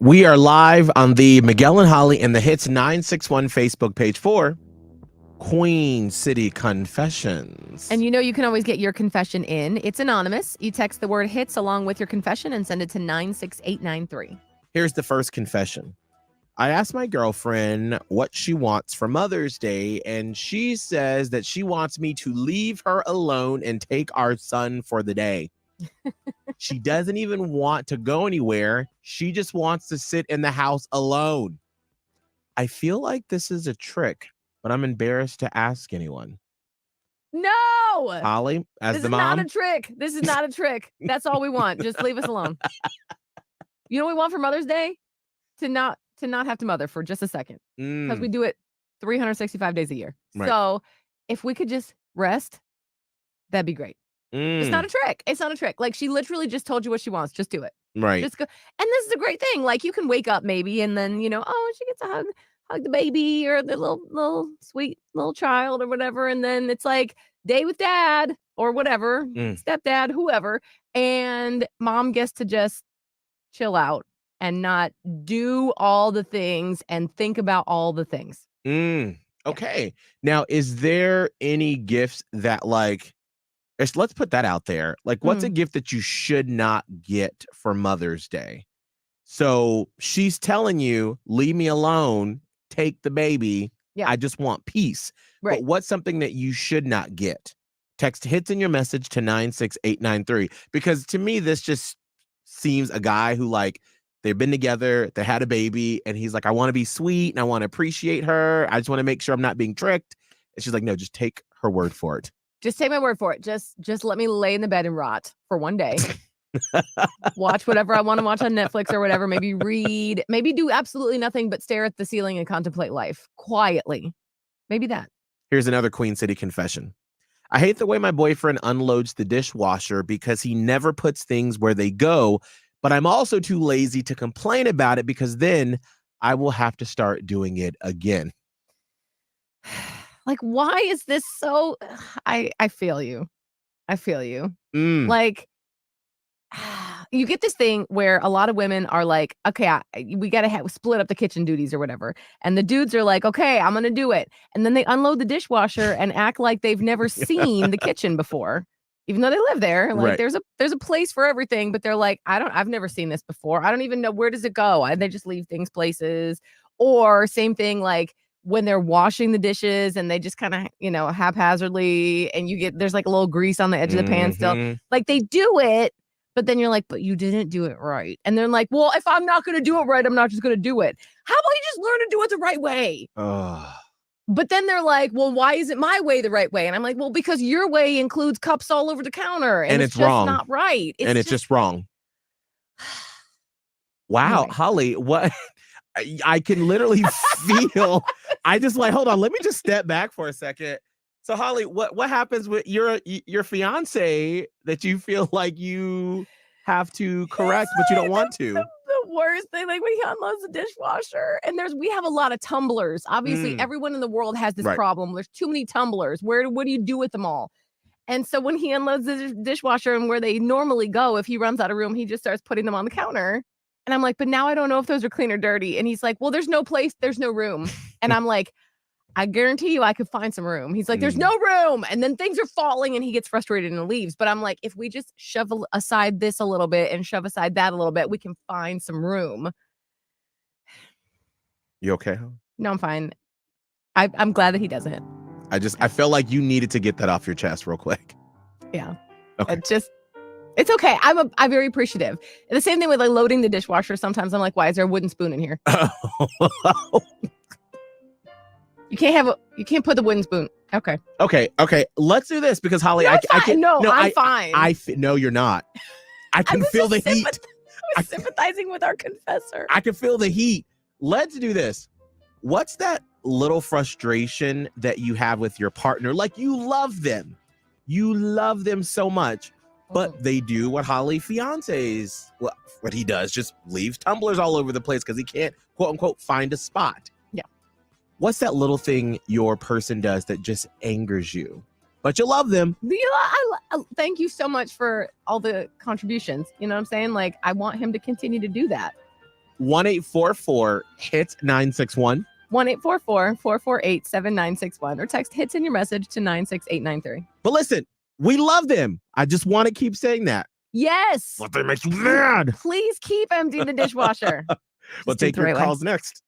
We are live on the Miguel and Holly and the Hits 961 Facebook page for Queen City Confessions. And you can always get your confession in. It's anonymous. You text the word HITS along with your confession and send it to 96893. Here's the first confession. I asked my girlfriend what she wants for Mother's Day, and she says that she wants me to leave her alone and take our son for the day. She doesn't even want to go anywhere. She just wants to sit in the house alone. I feel like this is a trick, but I'm embarrassed to ask anyone. No! Holly, as the mom? This is not a trick. This is not a trick. That's all we want. Just leave us alone. You know what we want for Mother's Day? To not have to mother for just a second. Because we do it 365 days a year. Right. So if we could just rest, that'd be great. It's not a trick. It's not a trick. Like, she literally just told you what she wants. Just do it. Right. Just go. And this is a great thing. Like, you can wake up maybe and then, she gets to hug the baby or the little sweet little child or whatever. And then it's like day with dad or whatever, stepdad, whoever. And mom gets to just chill out and not do all the things and think about all the things. Okay. Yeah. Now, is there any gifts that, like, let's put that out there. Like, what's a gift that you should not get for Mother's Day? So she's telling you, leave me alone, take the baby. Yeah. I just want peace. Right. But what's something that you should not get? Text HITS in your message to 96893. Because to me, this just seems a guy who, like, they've been together, they had a baby, and he's like, I want to be sweet and I want to appreciate her. I just want to make sure I'm not being tricked. And she's like, no, just take her word for it. Just take my word for it. Just let me lay in the bed and rot for one day. Watch whatever I want to watch on Netflix or whatever. Maybe read. Maybe do absolutely nothing but stare at the ceiling and contemplate life quietly. Maybe that. Here's another Queen City confession. I hate the way my boyfriend unloads the dishwasher because he never puts things where they go, but I'm also too lazy to complain about it because then I will have to start doing it again. Like, why is this so? I feel you. I feel you. Like, you get this thing where a lot of women are like, okay, we got to split up the kitchen duties or whatever. And the dudes are like, okay, I'm going to do it. And then they unload the dishwasher and act like they've never seen the kitchen before, even though they live there. Like, right. There's a place for everything, but they're like, I've never seen this before. I don't even know, where does it go? And they just leave things places. Or same thing, like, when they're washing the dishes and they just kind of, haphazardly, and there's like a little grease on the edge of the pan still. Like, they do it, but then you're like, but you didn't do it right. And they're like, well, if I'm not going to do it right, I'm not just going to do it. How about you just learn to do it the right way? But then they're like, well, why isn't my way the right way? And I'm like, well, because your way includes cups all over the counter. And it's just wrong. Not right. It's just wrong. Wow, anyway. Holly, what? I can literally feel. I just like, hold on, let me just step back for a second. So, Holly, what happens with your fiance that you feel like you have to correct, but you don't want to? The worst thing, like when he unloads the dishwasher, and we have a lot of tumblers. Obviously, everyone in the world has this problem. There's too many tumblers. What do you do with them all? And so when he unloads the dishwasher and where they normally go, if he runs out of room, he just starts putting them on the counter. And I'm like, but now I don't know if those are clean or dirty. And he's like, well, there's no place, there's no room. And I'm like, I guarantee you I could find some room. He's like, there's no room. And then things are falling and he gets frustrated and leaves. But I'm like, if we just shove aside this a little bit and shove aside that a little bit, we can find some room. You okay? No, I'm fine. I'm glad that he doesn't. I felt like you needed to get that off your chest real quick. Yeah. Okay. It's okay. I'm very appreciative. And the same thing with like loading the dishwasher. Sometimes I'm like, why is there a wooden spoon in here? You can't put the wooden spoon. Okay. Let's do this because Holly, I'm fine. No, you're not. I can feel the heat. I'm sympathizing with our confessor. I can feel the heat. Let's do this. What's that little frustration that you have with your partner? Like, you love them so much. But they do what Holly fiance's, what he does, just leaves tumblers all over the place because he can't, quote unquote, find a spot. Yeah. What's that little thing your person does that just angers you? But you love them. Thank you so much for all the contributions. You know what I'm saying? Like, I want him to continue to do that. 1-844-HIT-961. 1-844-448-7961 or text HITS in your message to 96893. But listen, we love them. I just want to keep saying that. Yes. But they make you mad. Please keep emptying the dishwasher. We'll take your calls next.